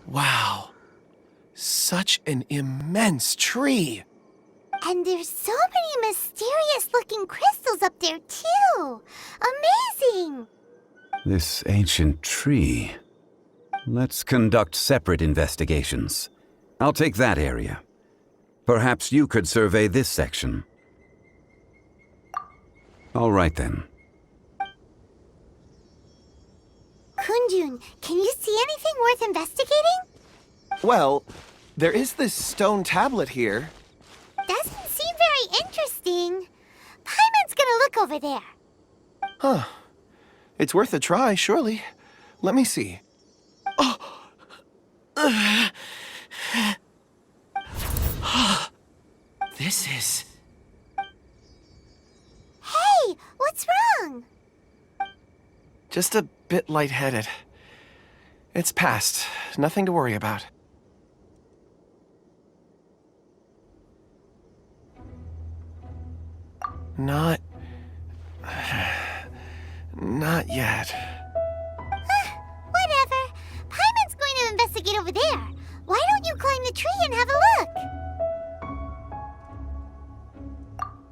Wow. Such an immense tree. And there's so many mysterious-looking crystals up there, too. Amazing! This ancient tree. Let's conduct separate investigations. I'll take that area. Perhaps you could survey this section. All right then. Kunjun, can you see anything worth investigating? Well, there is this stone tablet here. Doesn't seem very interesting. Paimon's gonna look over there. Huh. It's worth a try, surely. Let me see. Oh! This is... Hey, what's wrong? just a bit lightheaded. It's past. Nothing to worry about. Not yet. Whatever. Paimon's going to investigate over there. Why don't you climb the tree and have a look?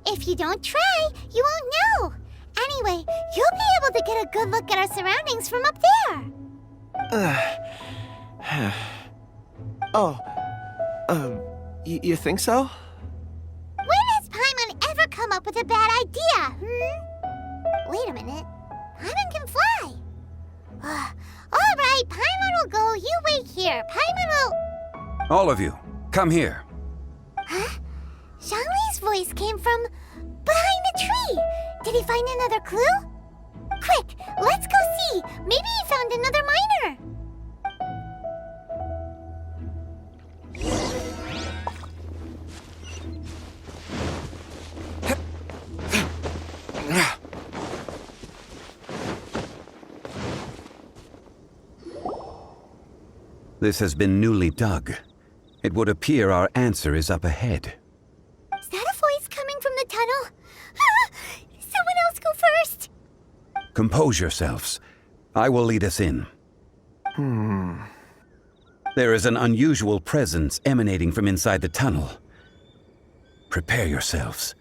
If you don't try, you won't know. Anyway, you'll be able to get a good look at our surroundings from up there. You think so? When has Paimon ever come up with a bad idea, Wait a minute. Paimon can fly. All right, Paimon will go. You wait here. Paimon will... All of you, come here. Huh? Zhongli's voice came from behind the tree. Did he find another clue? Quick, let's go see. Maybe he found another miner. This has been newly dug. It would appear our answer is up ahead. Is that a voice coming from the tunnel? Someone else go first. Compose yourselves. I will lead us in. There is an unusual presence emanating from inside the tunnel. Prepare yourselves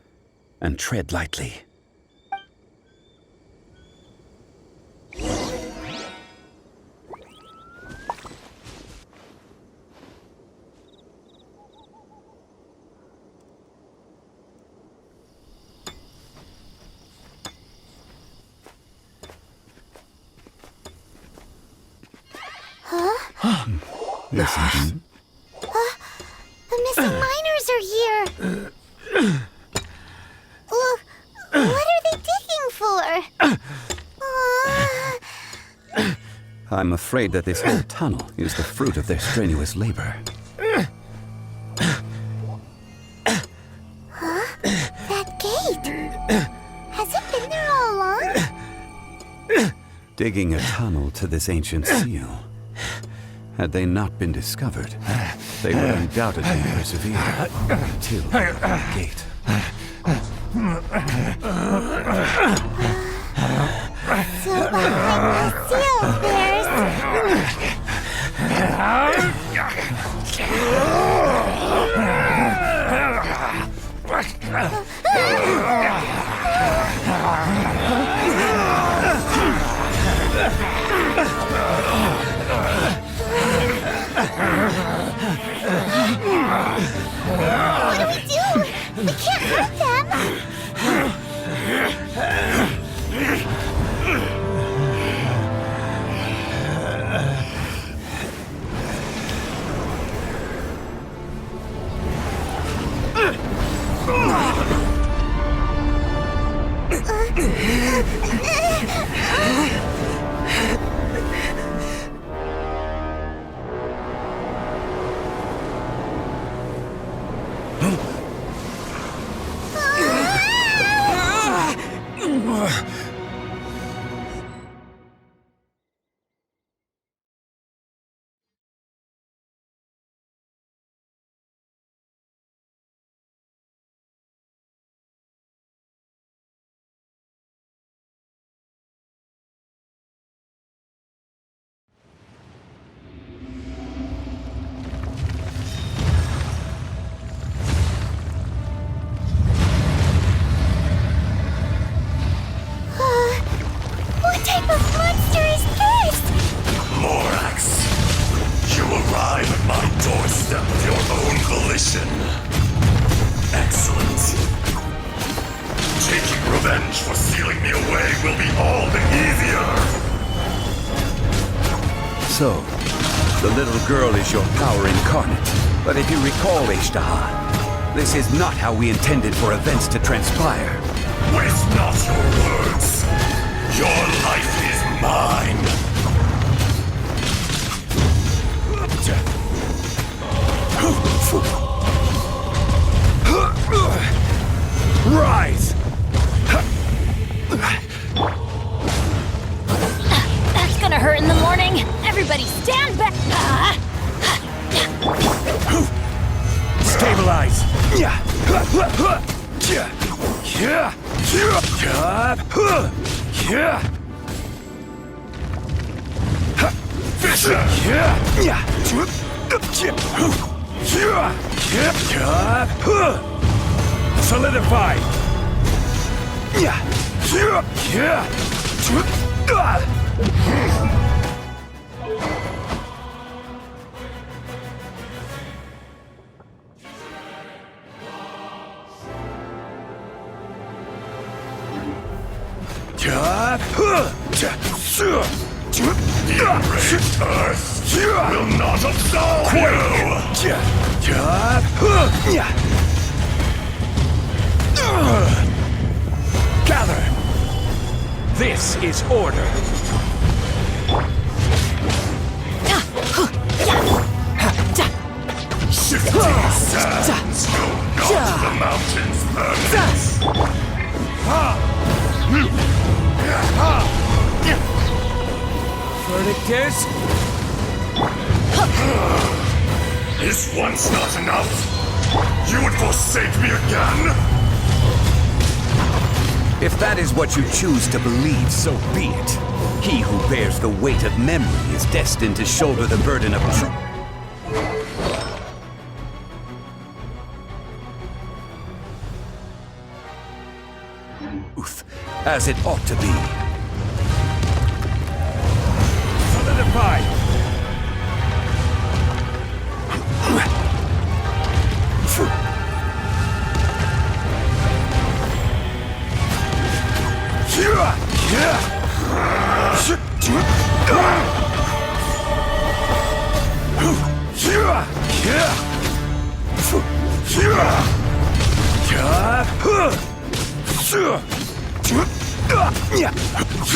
and tread lightly. Listen. The missing miners are here. What are they digging for? I'm afraid that this whole tunnel is the fruit of their strenuous labor. That gate. Has it been there all along? Digging a tunnel to this ancient seal. Had they not been discovered, they would undoubtedly persevere until the gate. So behind the seal, there's... What do we do? We can't hurt them. my doorstep of your own volition. Excellent. Taking revenge for sealing me away will be all the easier. So, the little girl is your power incarnate. But if you recall, Azhdaha, this is not how we intended for events to transpire. Waste not your words. Your life is mine. Rise! That's gonna hurt in the morning. Everybody stand back. Stabilize! Solidify! The enraged earth will not absolve you! Gather! This is order. Shifting sands will not the mountains permanent! Verdict is... Is once not enough? You would forsake me again? If that is what you choose to believe, so be it. He who bears the weight of memory is destined to shoulder the burden of truth. As it ought to be. Solidify!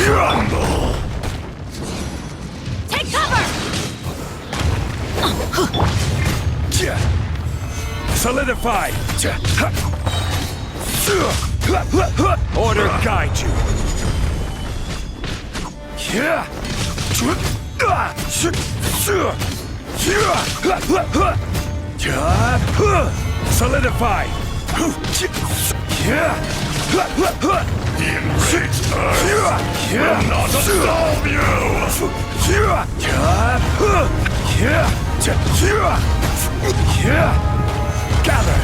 Rumble! Take cover! Solidify! Order guide you. Solidify! The enraged earth will not absolve you! Gather!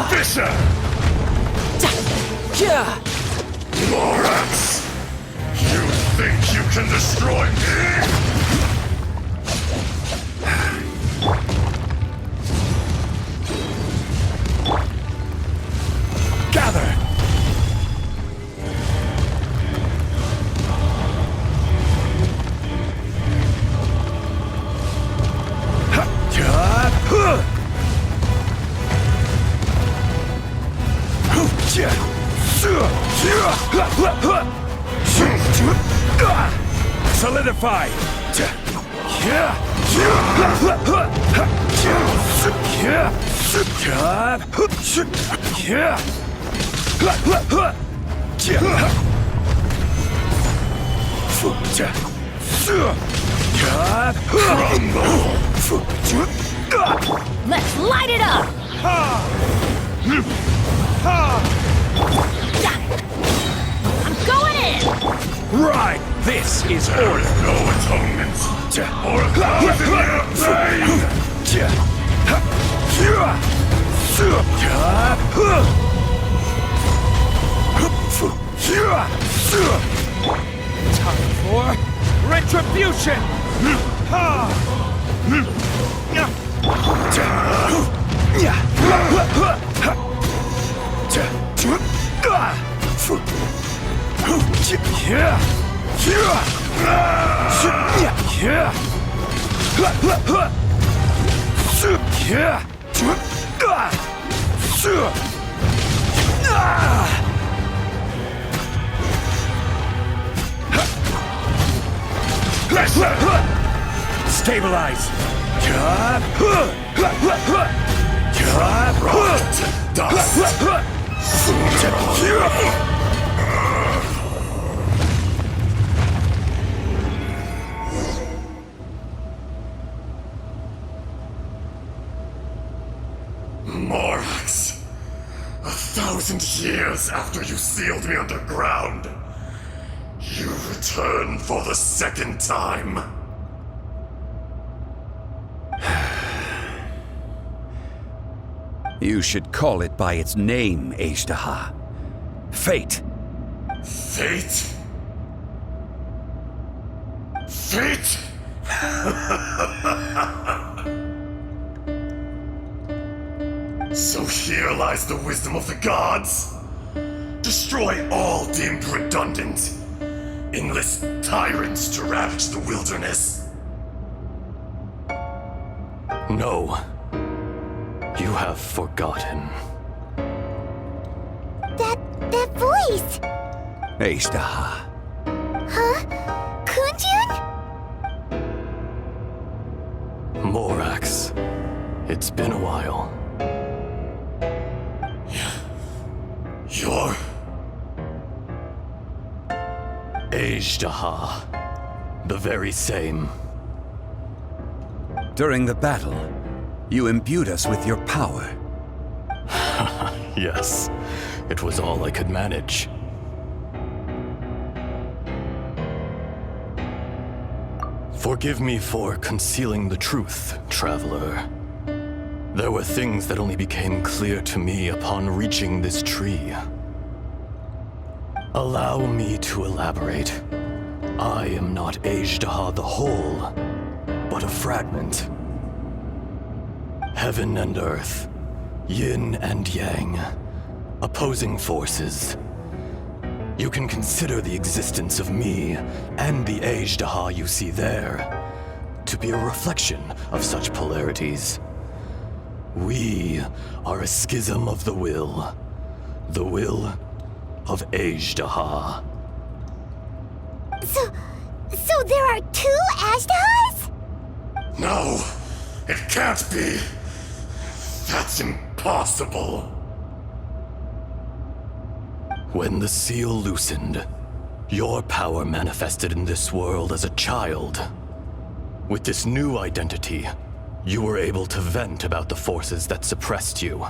Fisher! Lorax! You think you can destroy me? Gather! Solidify! Let's light it up! I'm going in! Right! This is There order. is no atonement or a thousand-year pain! Time for retribution! Stabilize! Morax, 1,000 years after you sealed me underground, you return for the second time. You should call it by its name, Azhdaha. Fate. Fate? Fate? So here lies the wisdom of the gods. Destroy all deemed redundant. Enlist tyrants to ravage the wilderness. No. You have forgotten. That voice! Azhdaha. Huh? Kunjun? Morax. It's been a while. You're... Azhdaha. The very same. During the battle, you imbued us with your power. Yes. It was all I could manage. Forgive me for concealing the truth, Traveler. There were things that only became clear to me upon reaching this tree. Allow me to elaborate. I am not Azhdaha the whole, but a fragment. Heaven and earth, yin and yang, opposing forces. You can consider the existence of me and the Azhdaha you see there to be a reflection of such polarities. We are a schism of the will of Azhdaha. So there are two Azhdahas? No, it can't be. That's impossible. When the seal loosened, your power manifested in this world as a child. With this new identity, you were able to vent about the forces that suppressed you.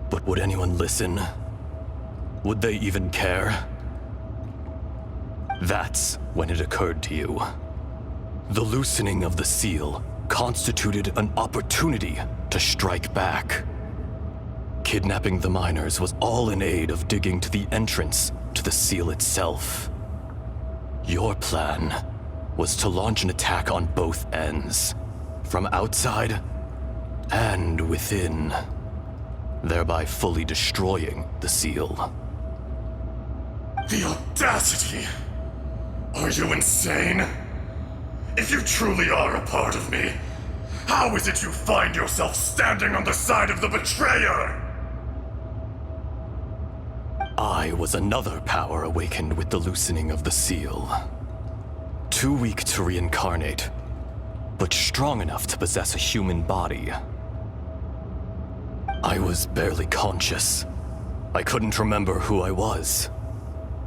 But would anyone listen? Would they even care? That's when it occurred to you. The loosening of the seal constituted an opportunity to strike back. Kidnapping the miners was all in aid of digging to the entrance to the seal itself. Your plan was to launch an attack on both ends, from outside and within, thereby fully destroying the seal. The audacity! Are you insane? If you truly are a part of me, how is it you find yourself standing on the side of the betrayer? I was another power awakened with the loosening of the seal. Too weak to reincarnate, but strong enough to possess a human body. I was barely conscious. I couldn't remember who I was.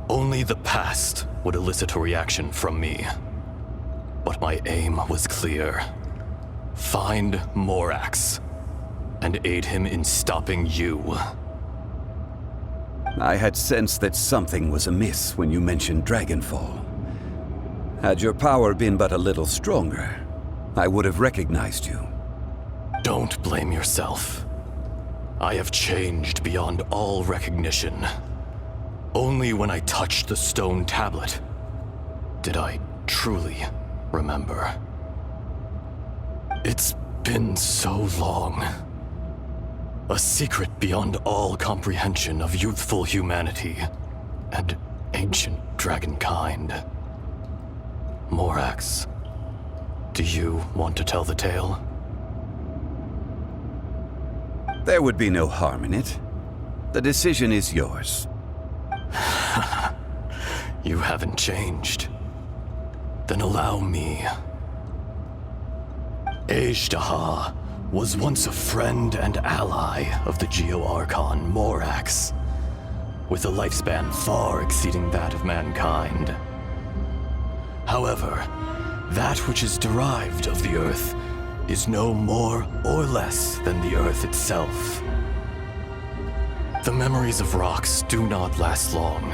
Only the past would elicit a reaction from me. But my aim was clear. Find Morax, and aid him in stopping you. I had sensed that something was amiss when you mentioned Dragonfall. Had your power been but a little stronger, I would have recognized you. Don't blame yourself. I have changed beyond all recognition. Only when I touched the stone tablet did I truly remember. It's been so long. A secret beyond all comprehension of youthful humanity and ancient dragonkind. Morax, do you want to tell the tale? There would be no harm in it. The decision is yours. You haven't changed. Then allow me. Azhdaha was once a friend and ally of the Geo-Archon Morax, with a lifespan far exceeding that of mankind. However, that which is derived of the Earth is no more or less than the Earth itself. The memories of rocks do not last long.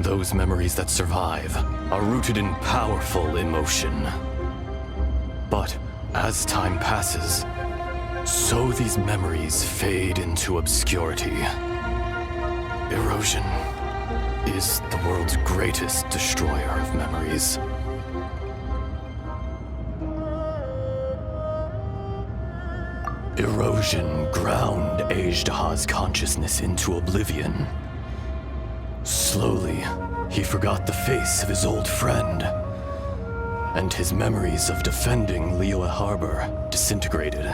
Those memories that survive are rooted in powerful emotion. But as time passes, so these memories fade into obscurity. Erosion is the world's greatest destroyer of memories. Erosion ground Azhdaha's consciousness into oblivion. Slowly, he forgot the face of his old friend, and his memories of defending Liyue Harbor disintegrated.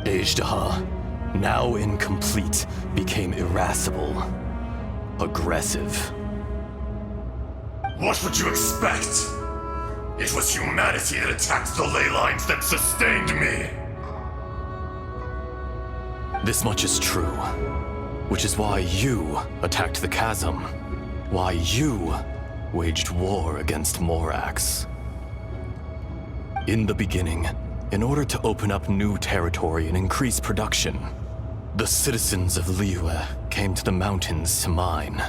Azhdaha, now incomplete, became irascible, aggressive. What would you expect? It was humanity that attacked the ley lines that sustained me. This much is true, which is why you attacked the chasm, why you waged war against Morax. In the beginning, in order to open up new territory and increase production, the citizens of Liyue came to the mountains to mine.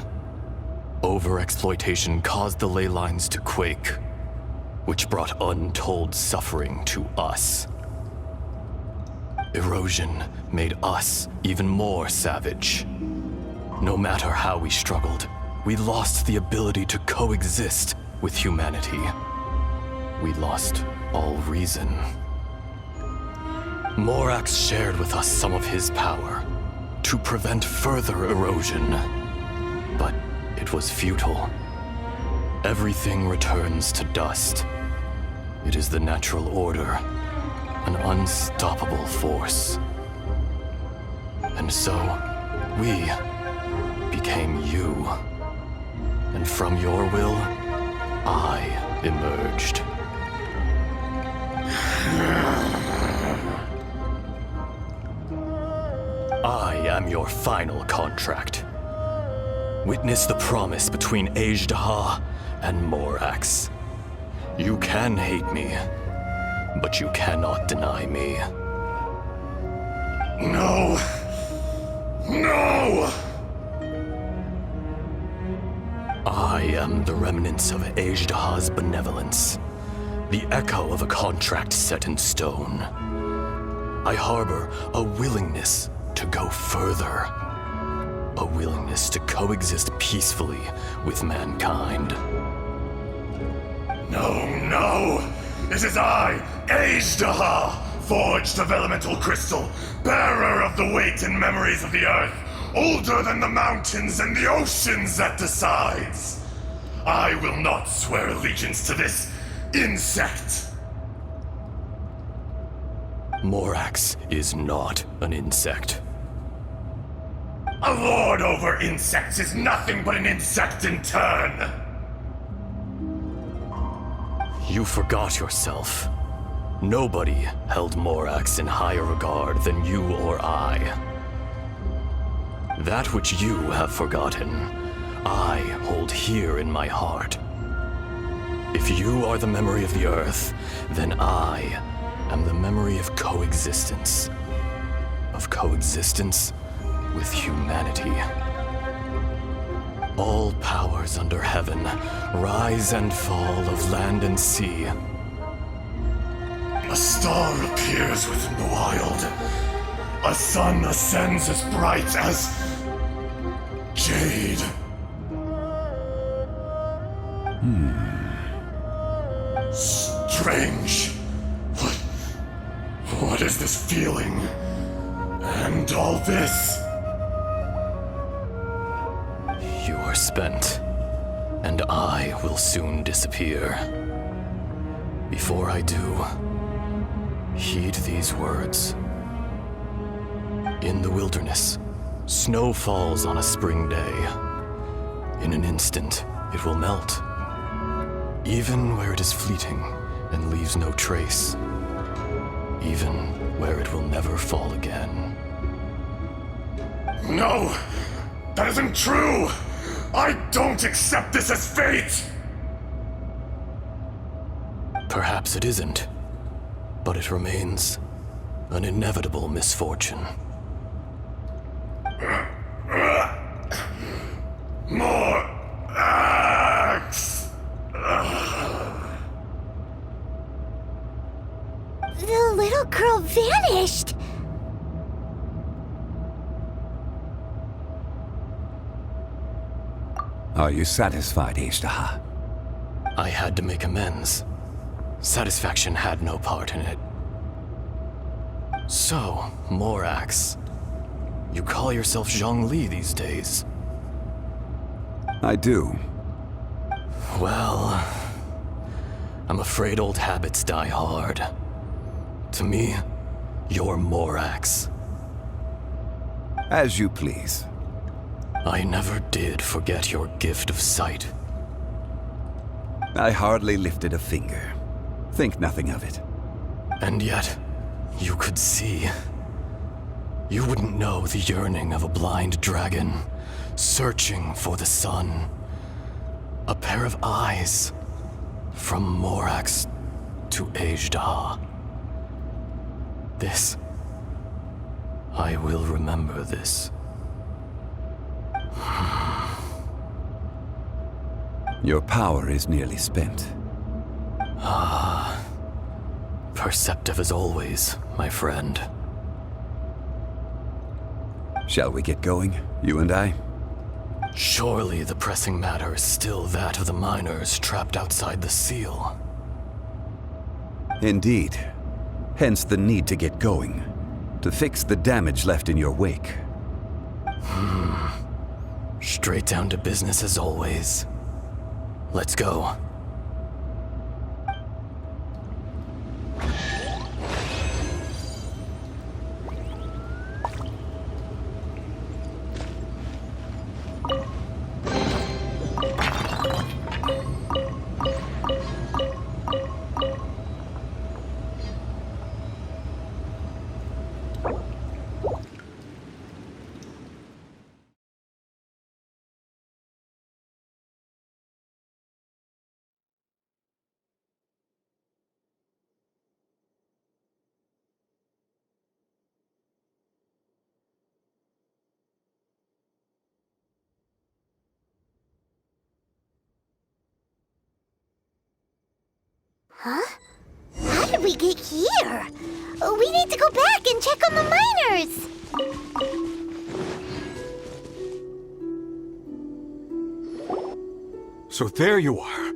Overexploitation caused the ley lines to quake, which brought untold suffering to us. Erosion made us even more savage. No matter how we struggled, we lost the ability to coexist with humanity. We lost all reason. Morax shared with us some of his power to prevent further erosion, but it was futile. Everything returns to dust. It is the natural order, an unstoppable force. And so, we became you. And from your will, I emerged. I am your final contract. Witness the promise between Azhdaha and Morax. You can hate me, but you cannot deny me. No! No! I am the remnants of Azhdaha's benevolence, the echo of a contract set in stone. I harbor a willingness to go further, a willingness to coexist peacefully with mankind. No, no! It is I, Azhdaha, forged of elemental crystal, bearer of the weight and memories of the earth, older than the mountains and the oceans that decides. I will not swear allegiance to this insect. Morax is not an insect. A lord over insects is nothing but an insect in turn. You forgot yourself. Nobody held Morax in higher regard than you or I. That which you have forgotten, I hold here in my heart. If you are the memory of the Earth, then I am the memory of coexistence. Of coexistence with humanity. All powers under heaven, rise and fall of land and sea. A star appears within the wild. A sun ascends as bright as jade. Strange. What is this feeling? And all this? You are spent, and I will soon disappear. Before I do, heed these words. In the wilderness, snow falls on a spring day. In an instant, it will melt, even where it is fleeting and leaves no trace, even where it will never fall again. No! That isn't true! I don't accept this as fate! Perhaps it isn't, but it remains an inevitable misfortune. More axe! The little girl vanished! Are you satisfied, Azhdaha? I had to make amends. Satisfaction had no part in it. So, Morax, you call yourself Zhongli these days? I do. Well, I'm afraid old habits die hard. To me, you're Morax. As you please. I never did forget your gift of sight. I hardly lifted a finger. Think nothing of it. And yet, you could see. You wouldn't know the yearning of a blind dragon, searching for the sun. A pair of eyes, from Morax to Azhdaha. This, I will remember this. Your power is nearly spent. Perceptive as always, my friend. Shall we get going, you and I? Surely the pressing matter is still that of the miners trapped outside the seal. Indeed. Hence the need to get going. To fix the damage left in your wake. Straight down to business as always. Let's go. Huh? How did we get here? We need to go back and check on the miners! So there you are.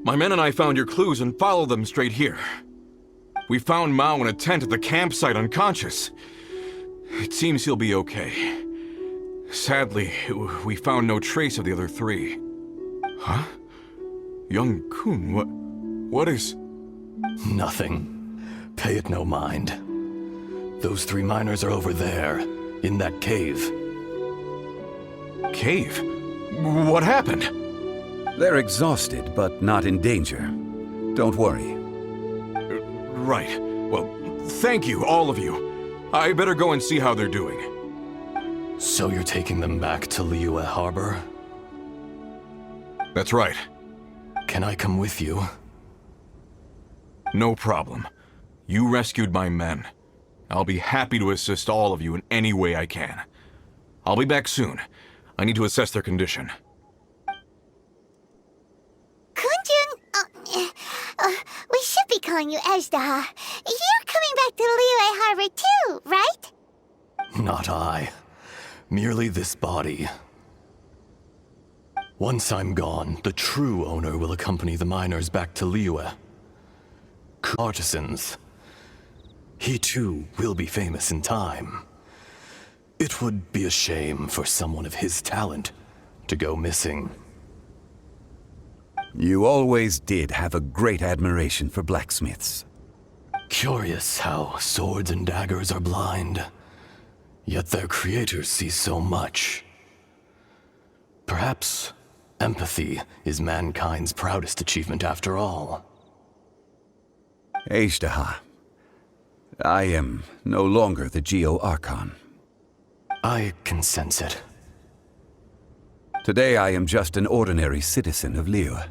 My men and I found your clues and followed them straight here. We found Mao in a tent at the campsite unconscious. It seems he'll be okay. Sadly, we found no trace of the other three. Huh? Young Kun, what is... Nothing. Pay it no mind. Those three miners are over there, in that cave. Cave? What happened? They're exhausted, but not in danger. Don't worry. Right. Well, thank you, all of you. I better go and see how they're doing. So you're taking them back to Liyue Harbor? That's right. Can I come with you? No problem. You rescued my men. I'll be happy to assist all of you in any way I can. I'll be back soon. I need to assess their condition. calling you Azhdaha. You're coming back to Liyue Harbor too, right? Not I. Merely this body. Once I'm gone, the true owner will accompany the miners back to Liyue. Artisans. He too will be famous in time. It would be a shame for someone of his talent to go missing. You always did have a great admiration for blacksmiths. Curious how swords and daggers are blind, yet their creators see so much. Perhaps empathy is mankind's proudest achievement after all. Azhdaha, I am no longer the Geo-Archon. I can sense it. Today I am just an ordinary citizen of Liyue.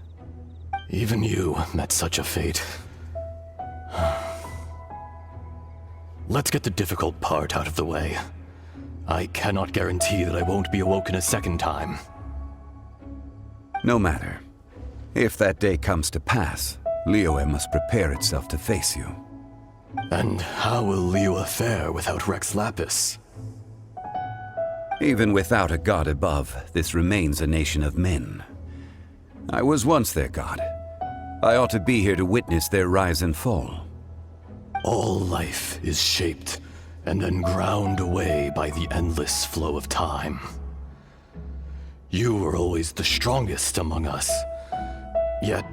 Even you met such a fate. Let's get the difficult part out of the way. I cannot guarantee that I won't be awoken a second time. No matter. If that day comes to pass, Liyue must prepare itself to face you. And how will Liyue fare without Rex Lapis? Even without a god above, this remains a nation of men. I was once their god. I ought to be here to witness their rise and fall. All life is shaped and then ground away by the endless flow of time. You were always the strongest among us, yet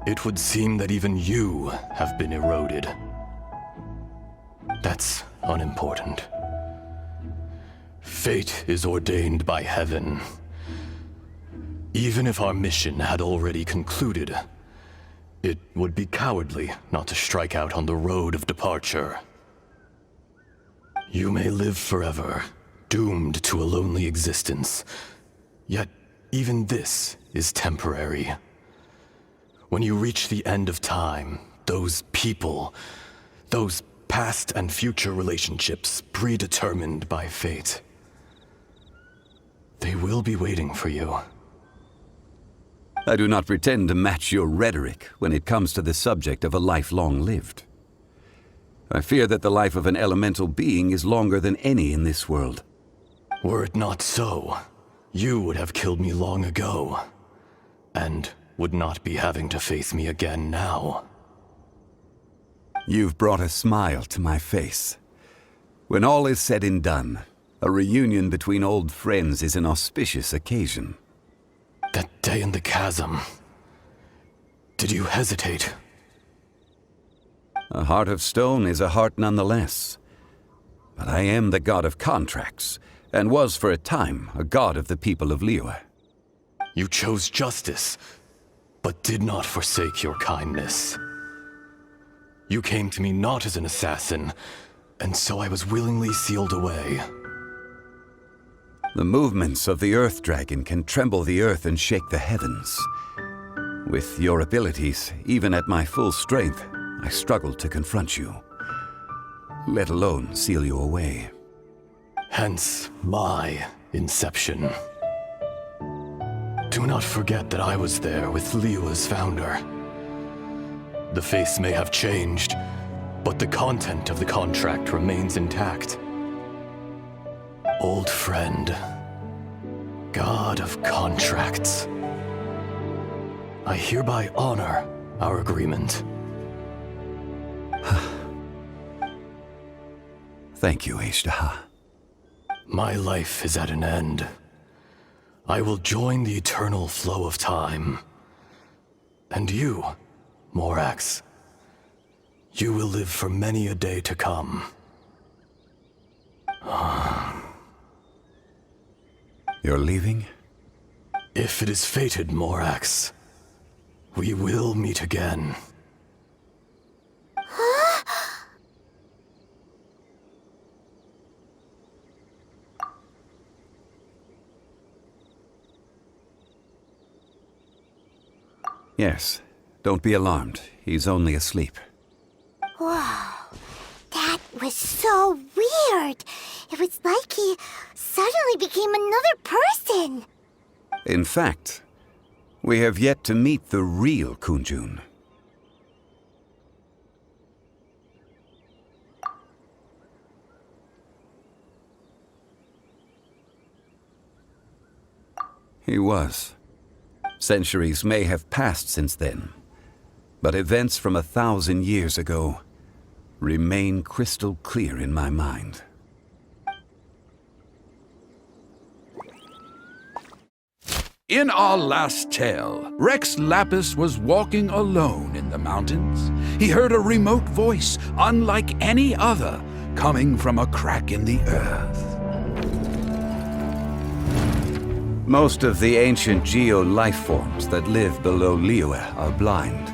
it would seem that even you have been eroded. That's unimportant. Fate is ordained by heaven. Even if our mission had already concluded, it would be cowardly not to strike out on the road of departure. You may live forever, doomed to a lonely existence. Yet, even this is temporary. When you reach the end of time, those people, those past and future relationships predetermined by fate, they will be waiting for you. I do not pretend to match your rhetoric when it comes to the subject of a life long lived. I fear that the life of an elemental being is longer than any in this world. Were it not so, you would have killed me long ago, and would not be having to face me again now. You've brought a smile to my face. When all is said and done, a reunion between old friends is an auspicious occasion. That day in the chasm, did you hesitate? A heart of stone is a heart nonetheless. But I am the god of contracts, and was for a time a god of the people of Liyue. You chose justice, but did not forsake your kindness. You came to me not as an assassin, and so I was willingly sealed away. The movements of the Earth Dragon can tremble the earth and shake the heavens. With your abilities, even at my full strength, I struggled to confront you, let alone seal you away. Hence my inception. Do not forget that I was there with Liyue's founder. The face may have changed, but the content of the contract remains intact. Old friend, god of contracts, I hereby honor our agreement. Thank you, Azhdaha. My life is at an end. I will join the eternal flow of time. And you, Morax, you will live for many a day to come. You're leaving? If it is fated, Morax, we will meet again. Yes. Don't be alarmed. He's only asleep. Whoa, that was so weird. It was like he suddenly became another person. In fact, we have yet to meet the real Kunjun. He was. Centuries may have passed since then, but events from 1,000 years ago remain crystal clear in my mind. In our last tale, Rex Lapis was walking alone in the mountains. He heard a remote voice, unlike any other, coming from a crack in the earth. Most of the ancient geo-life forms that live below Liyue are blind,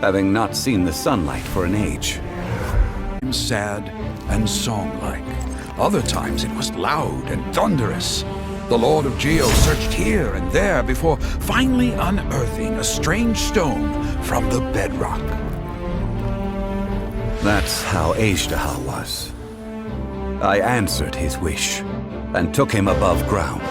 having not seen the sunlight for an age. Sad and song-like. Other times it was loud and thunderous. The Lord of Geo searched here and there before finally unearthing a strange stone from the bedrock. That's how Azhdaha was. I answered his wish and took him above ground.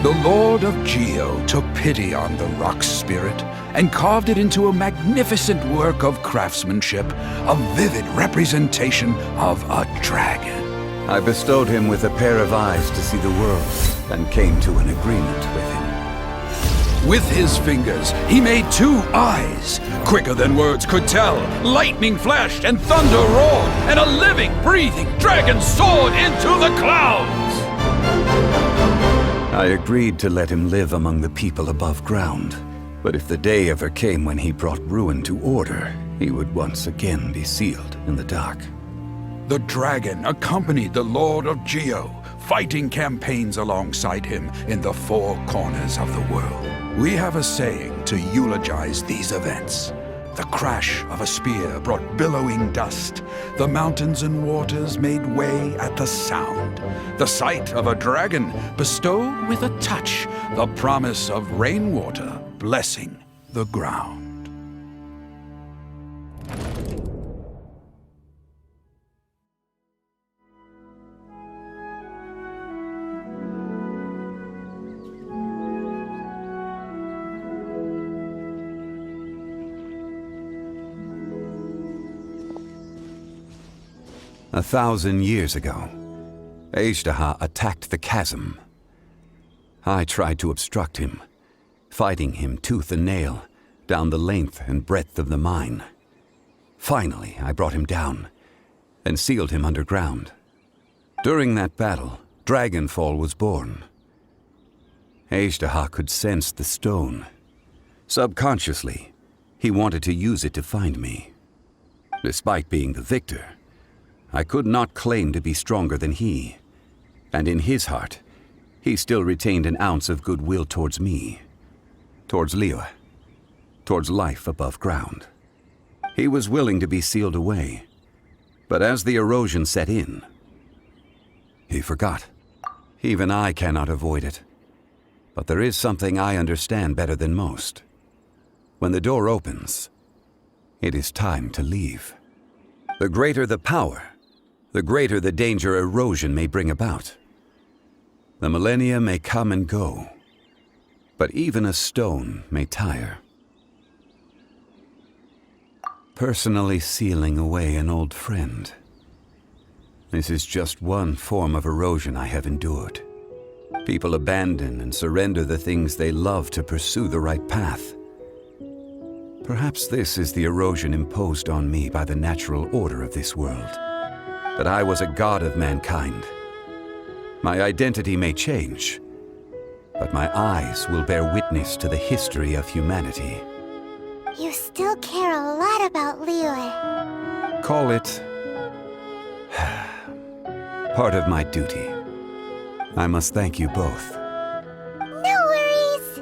The Lord of Geo took pity on the rock spirit and carved it into a magnificent work of craftsmanship, a vivid representation of a dragon. I bestowed him with a pair of eyes to see the world and came to an agreement with him. With his fingers, he made 2 eyes, quicker than words could tell. Lightning flashed and thunder roared, and a living, breathing dragon soared into the clouds. I agreed to let him live among the people above ground, but if the day ever came when he brought ruin to order, he would once again be sealed in the dark. The dragon accompanied the Lord of Geo, fighting campaigns alongside him in the 4 corners of the world. We have a saying to eulogize these events. The crash of a spear brought billowing dust. The mountains and waters made way at the sound. The sight of a dragon bestowed with a touch the promise of rainwater blessing the ground. A 1,000 years ago, Azhdaha attacked the chasm. I tried to obstruct him, fighting him tooth and nail down the length and breadth of the mine. Finally, I brought him down and sealed him underground. During that battle, Dragonfall was born. Azhdaha could sense the stone. Subconsciously, he wanted to use it to find me. Despite being the victor, I could not claim to be stronger than he, and in his heart, he still retained an ounce of goodwill towards me, towards Liyue, towards life above ground. He was willing to be sealed away, but as the erosion set in, he forgot. Even I cannot avoid it, but there is something I understand better than most. When the door opens, it is time to leave. The greater the power, the greater the danger erosion may bring about. The millennia may come and go, but even a stone may tire. Personally sealing away an old friend. This is just one form of erosion I have endured. People abandon and surrender the things they love to pursue the right path. Perhaps this is the erosion imposed on me by the natural order of this world. That I was a god of mankind. My identity may change, but my eyes will bear witness to the history of humanity. You still care a lot about Liyue. Call it part of my duty. I must thank you both. No worries.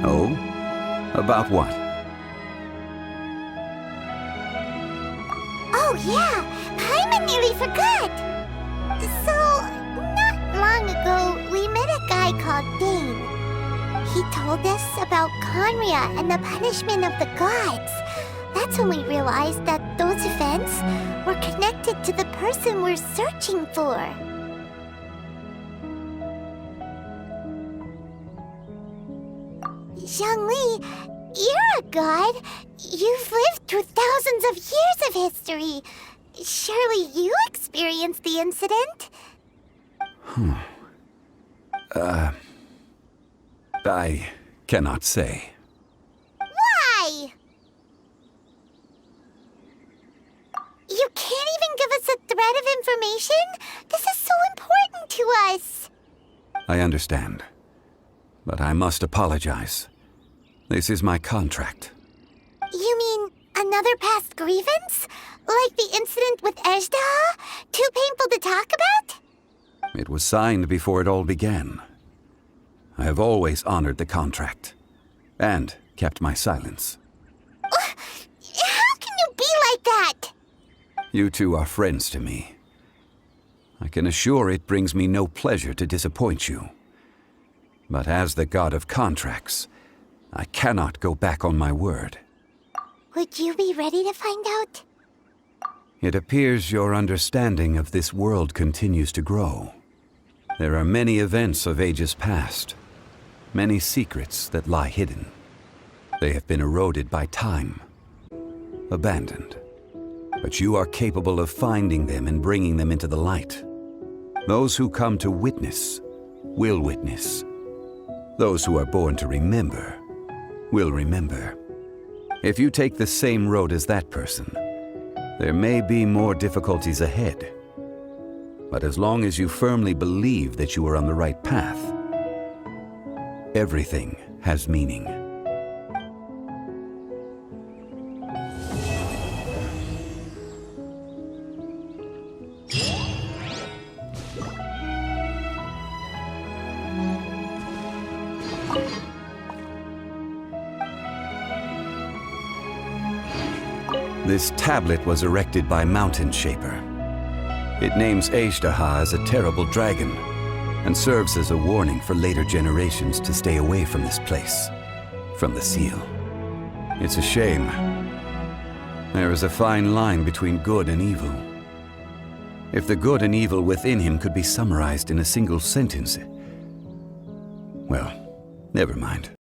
Oh? About what? Oh yeah, Paimon nearly forgot. So, not long ago, we met a guy called Dane. He told us about Conria and the punishment of the gods. That's when we realized that those events were connected to the person we're searching for. Zhongli, you're a god. You've lived through thousands of years of history. Surely you experienced the incident? I cannot say. Why? You can't even give us a thread of information? This is so important to us. I understand. But I must apologize. This is my contract. You mean another past grievance? Like the incident with Azhdaha? Too painful to talk about? It was signed before it all began. I have always honored the contract. And kept my silence. How can you be like that? You two are friends to me. I can assure it brings me no pleasure to disappoint you. But as the god of contracts, I cannot go back on my word. Would you be ready to find out? It appears your understanding of this world continues to grow. There are many events of ages past, many secrets that lie hidden. They have been eroded by time, abandoned. But you are capable of finding them and bringing them into the light. Those who come to witness will witness. Those who are born to remember will remember. If you take the same road as that person, there may be more difficulties ahead. But as long as you firmly believe that you are on the right path, everything has meaning. This tablet was erected by Mountain Shaper. It names Azhdaha as a terrible dragon and serves as a warning for later generations to stay away from this place, from the seal. It's a shame. There is a fine line between good and evil. If the good and evil within him could be summarized in a single sentence, well, never mind.